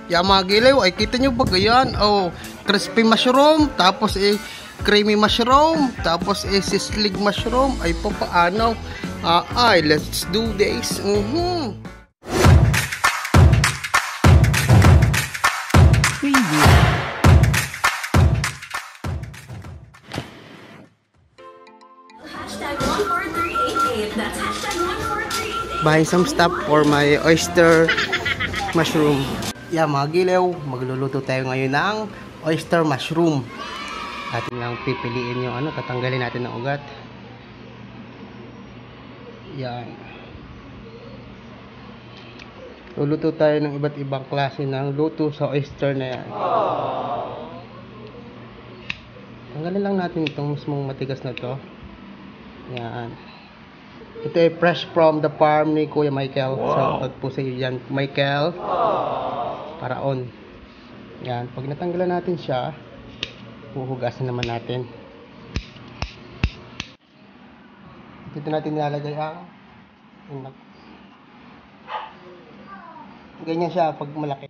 Yung mga gilaw, ay kita nyo ba ganyan? Oh, crispy mushroom, tapos creamy mushroom, tapos sizzling mushroom. Ay paano? Let's do this. Buying some stuff for my oyster mushroom. Yeah, mga gilaw, magluluto tayo ngayon ng oyster mushroom. Atin lang pipiliin yung tatanggalin natin ng ugat. Yan. Luluto tayo ng iba't ibang klase ng luto sa oyster na yan. Tanggalin lang natin itong mismong matigas na to. Yan. Ito ay fresh from the farm ni Kuya Michael. Wow. So, po sa iyo dyan, Michael. Paraon. Yan. Pag natanggalan natin siya, huhugasan naman natin. Dito natin nilalagay ang ganyan siya pag malaki.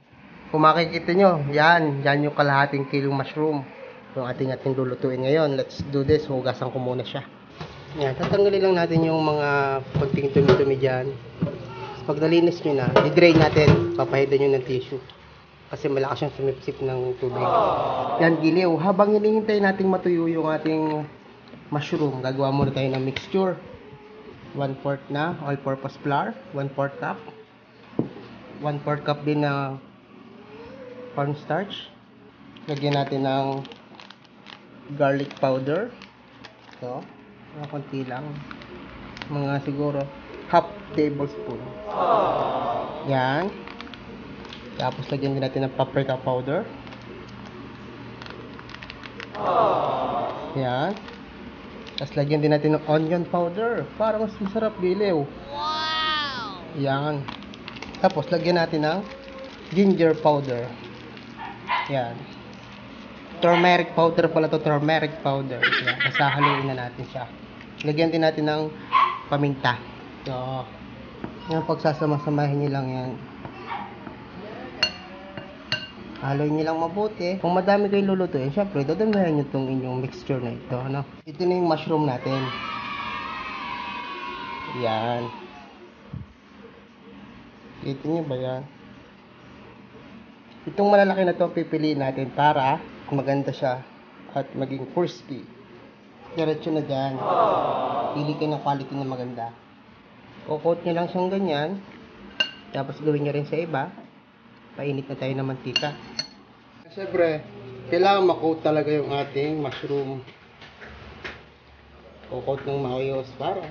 Kung makikita nyo, yan yung kalahating kilong mushroom. Yung ating lulutuin ngayon. Let's do this. Hugasan ko muna siya. Yan, tatanggalin lang natin yung mga konting tumi-tumi dyan. Pag nalinis nyo na, i-drain natin. Papahidan nyo ng tissue. Kasi malakas yung sumipsip ng tubig. Yan, gilaw. Habang hinihintay natin matuyo yung ating mushroom, gagawa muna tayo ng mixture. 1/4 na all-purpose flour. 1/4 cup. 1/4 cup din na cornstarch. Lagyan natin ng garlic powder. So, mga konti lang. Mga siguro half tablespoon. Yan. Tapos lagyan din natin ng paprika powder. Yan. Tapos lagyan din natin ng onion powder para mas masarap gilaw. Wow! Yan. Tapos lagyan natin ng ginger powder. Yan. Turmeric powder pala to, turmeric powder. Yan. Tapos haluin na natin siya. Lagyan din natin ng paminta. So, yan, pagsasama-samahin nyo lang yan. Haluin nyo lang mabuti. Kung madami kayong lulutuin, syempre, dadamihan nyo itong inyong mixture na ito. Ito na yung mushroom natin. Yan. Ito nyo ba yan? Itong malalaki na ito, pipiliin natin para maganda siya at maging crispy. Diretso na dyan. Pili kayo ng quality na maganda. Kukot nyo lang siyang ganyan. Tapos gawin nyo rin sa iba. Painit na tayo ng mantika. Siyempre, kailangan makot talaga yung ating mushroom. Kukot ng maayos para.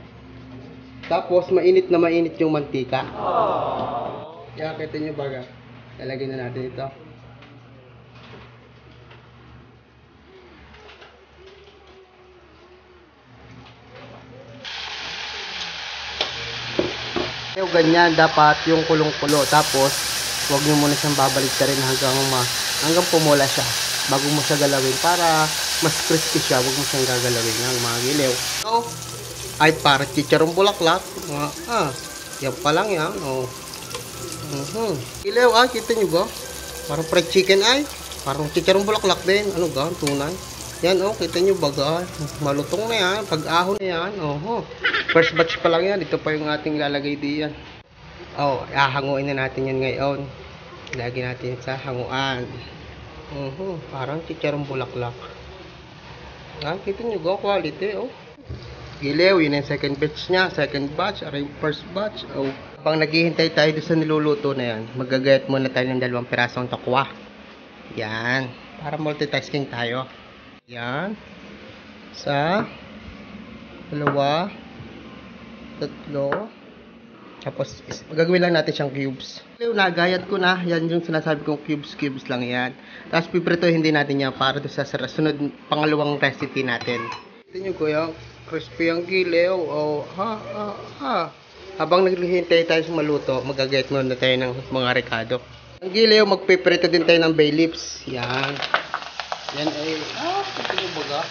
Tapos mainit na mainit yung mantika. Kaya kita nyo baga. Lalagyan na natin ito. Yung ganyan, dapat yung kulong-kulo. Tapos, huwag nyo muna siyang babalik ka rin hanggang pumula siya. Bago mo siya galawin para mas crispy siya, huwag mo siyang gagalawin ng mga gilaw. So, ay para chicharong bulaklak. Yan pa lang yan. Gilaw, kita nyo ba? Parang fried chicken ay. Parang chicharong bulaklak din. Ano ga? Tunay. Yan, kita nyo ba? Malutong na yan. Pag-ahon na yan. First batch pa lang yan. Ito pa yung ating lalagay diyan. Hahanguin na natin yan ngayon. Lagyan natin sa hanguan. Parang chicharong bulaklak. Kita nyo ba? Quality, Gilaw, yun yung second batch niya. Second batch, yung first batch. Pag naghihintay tayo doon sa niluluto na yan, magagayat muna tayo ng 2 pirasong tokwa. Yan. Para multitasking tayo. Yan. Sa 2, 3. Tapos, gagawin lang natin siyang cubes. Nagayat ko na. Yan yung sinasabi kong cubes lang yan. Tapos, pipritohin din natin yan para doon sa sunod pangalawang recipe natin. Ito nyo kuya, crispy ang gilaw. Habang naghihintay tayo sa maluto, magagayat muna tayo ng mga rekado. Ang gilaw, magpiprito din tayo ng bay leaves. Yan. Yan ay, ito nyo baga.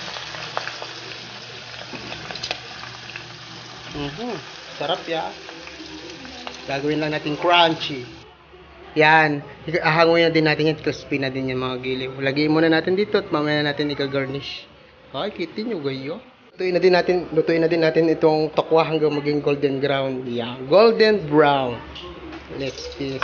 Sarap ya. Gagawin lang natin crunchy. Yan. Ahanguin na din natin yan. Crispy na din yan mga giliw. Lagyan muna natin dito at mamaya natin i-garnish. Ay, kitin nyo gayo. Lutuin na din natin itong tokwa hanggang maging golden brown. Yan. Golden brown. Let's see.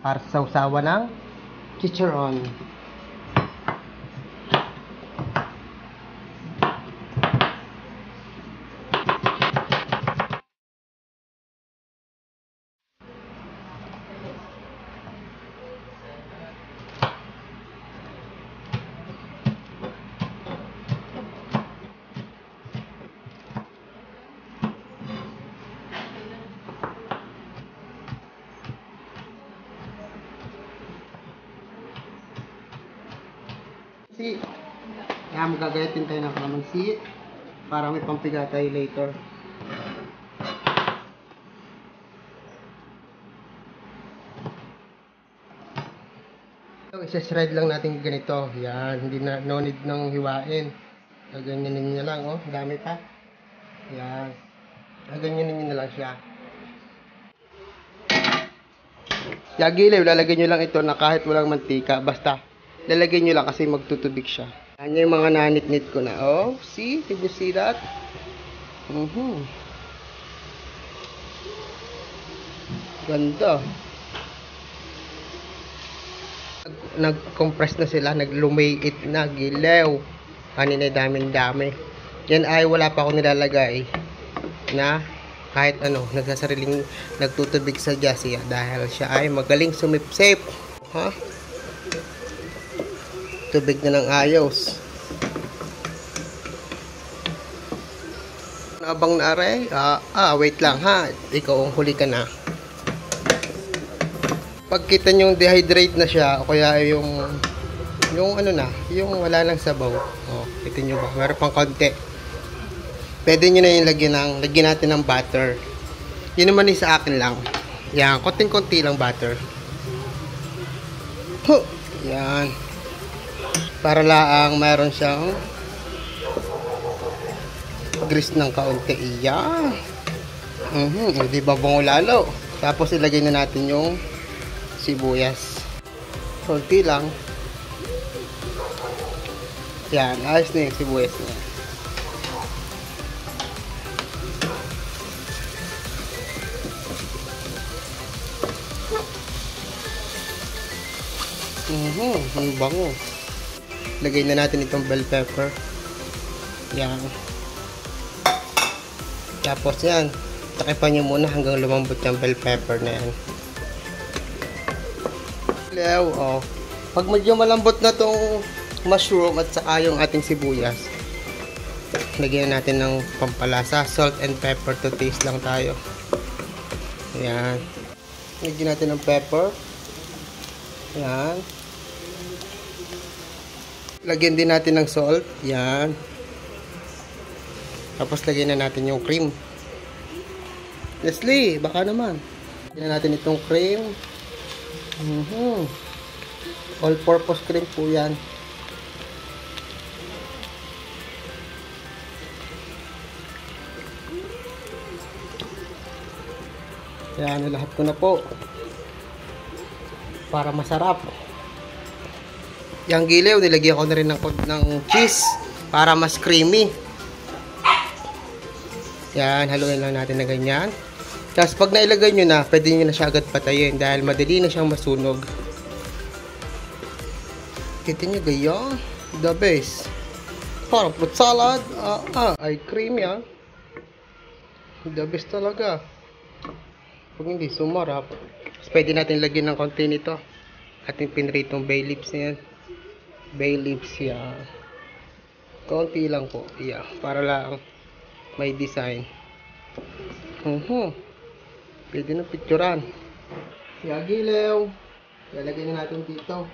Para sa usawa ng chicharon. Kaya magagayatin tayo ng kalamansi para may pampiga tayo later. So, isa-shred lang natin ganito. Yan, hindi na, no need nang hiwain. Gaganyanin nyo lang, oh. Dami pa. Yan. Gaganyanin nyo na lang siya. Yagiliw, lalagyan nyo lang ito na kahit walang mantika. Basta, lalagyan nyo lang kasi magtutubig siya. Yan yung mga nanit-nit ko na. Oh, see? Did you see that? Ganda. Nag-compress na sila, naglumiit na, gilew. Kanina daming-dami. Yan ay wala pa ako nilalagay na kahit ano, nagsasariling nagtutubig sa Jasia dahil siya ay magaling sumipsip. Ha? Tubig na ng ayos. Abang na aray? Wait lang ha. Ikaw ang huli ka na. Pag kita nyo dehydrate na siya, o kaya yung ano na, yung wala nang sabaw. Oh, kita nyo ba? Meron pang konti. Pwede nyo na yung lagyan natin ng butter. Yun naman yung sa akin lang. Yan, konting-konti lang butter. Yan. Para laang mayroon siyang grease ng kaunti. Iyan. Hindi ba bango lalo? Tapos ilagay na natin yung sibuyas. Konti lang. Yan. Ayos na yung sibuyas niya. Ang bango. Lagay na natin itong bell pepper. Yan. Tapos yan, takipan nyo muna hanggang lumambot yung bell pepper na yan. Oh. Pag medyo malambot na tong mushroom at saka yung ating sibuyas, lagyan natin ng pampalasa, salt and pepper to taste lang tayo. Yan. Lagyan natin ng pepper. Yan. Lagyan din natin ng salt. Yan. Tapos lagyan na natin yung cream. Leslie, baka naman. Lagyan na natin itong cream. All-purpose cream po yan. Yan, lahat ko na po. Para masarap. Yung giliw, nilagyan ko na rin ng cheese para mas creamy. Yan, haluin lang natin na ganyan. Tapos pag nailagay nyo na, pwede nyo na siya agad patayin dahil madali na siyang masunog. Kita nyo gaya, the best. Parang fruit salad, ay creamy the best talaga. Pag hindi sumarap, pwede natin lagyan ng konti nito. Ating pinritong bay leaves na yan. Bay leaves yan. Konti lang po. Yeah, para lang may design. Pwede na picturean. Yagilew. Lalagay na natin dito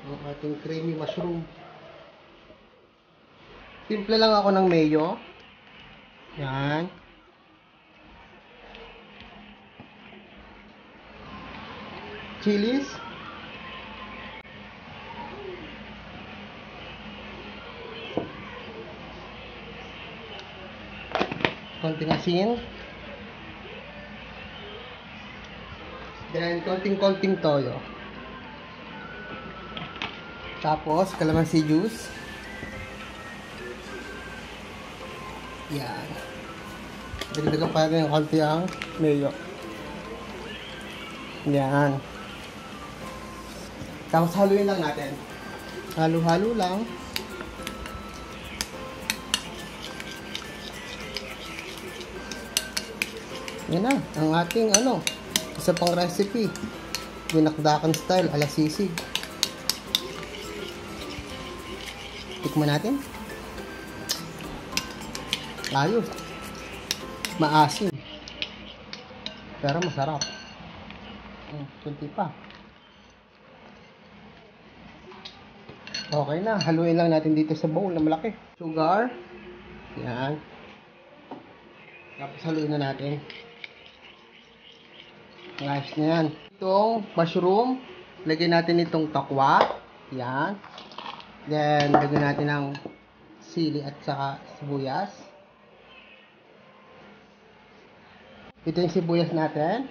ang ating creamy mushroom. Simple lang ako ng mayo. Yan. Chilies. Konting asin. Then, konting toyo. Tapos, kalamansi juice. Yan. Dagdagan pa rin yung konti ang mayo. Yan. Tapos, haluin lang natin. Halo-halo lang. Yan na, ang ating isa pang recipe. Dinakdakan style, ala sisig. Tikman natin. Ayos. Maasim. Pero masarap. Kunti pa. Okay na, haluin lang natin dito sa bowl na malaki. Sugar. Yan. Tapos haluin na natin. Nice na yan. Itong mushroom, lagyan natin itong takwa. Yan. Then, lagyan natin ng sili at saka sibuyas. Ito yung sibuyas natin.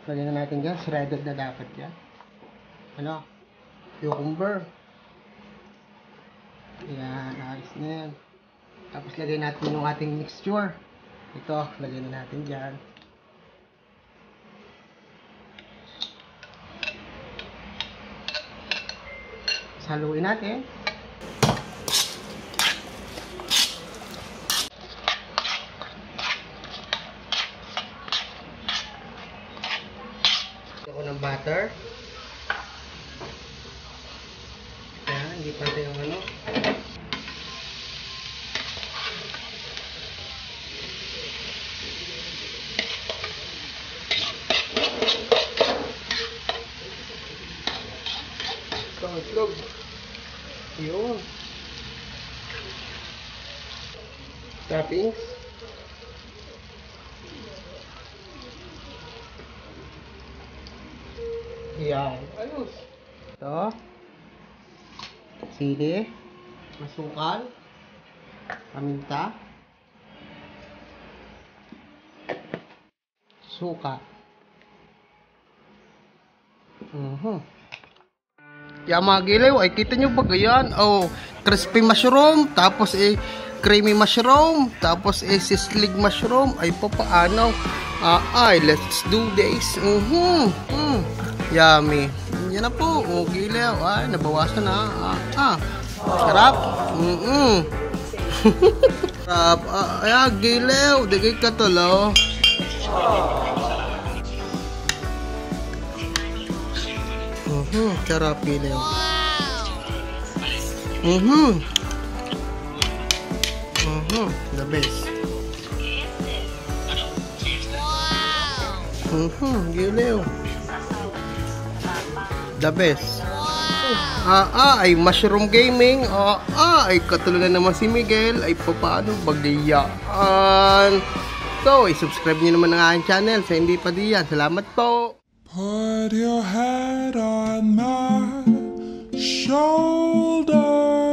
Lagyan na natin dyan. Shredded na dapat yan. Cucumber. Yan. Ayos na yan. Tapos, lagyan natin yung ating mixture. Ito, lagyan na natin dyan. Haluin natin. Ako ng butter. Yan, hindi pa ito yung itlog. Yun. Toppings. Yan. Ayos. Ito. Sili. Masukal. Paminta. Suka. Yung mga gilaw, ay kita nyo ba ganyan? Oh, crispy mushroom, tapos creamy mushroom, tapos sizzling mushroom. Ay paano? Let's do this. Yummy. Yan na po. Oh, gilaw. Ay, nabawasan na. Sarap. Sarap. Gilaw. Digay ka tulo. Sarap gilaw. The best. Gilaw. The best. Ay mushroom gaming. Ay katulad naman si Miguel. Ay paano bagayaan. So, subscribe niyo naman ang aking channel sa hindi pa diyan. Salamat po. Put your head on my shoulder.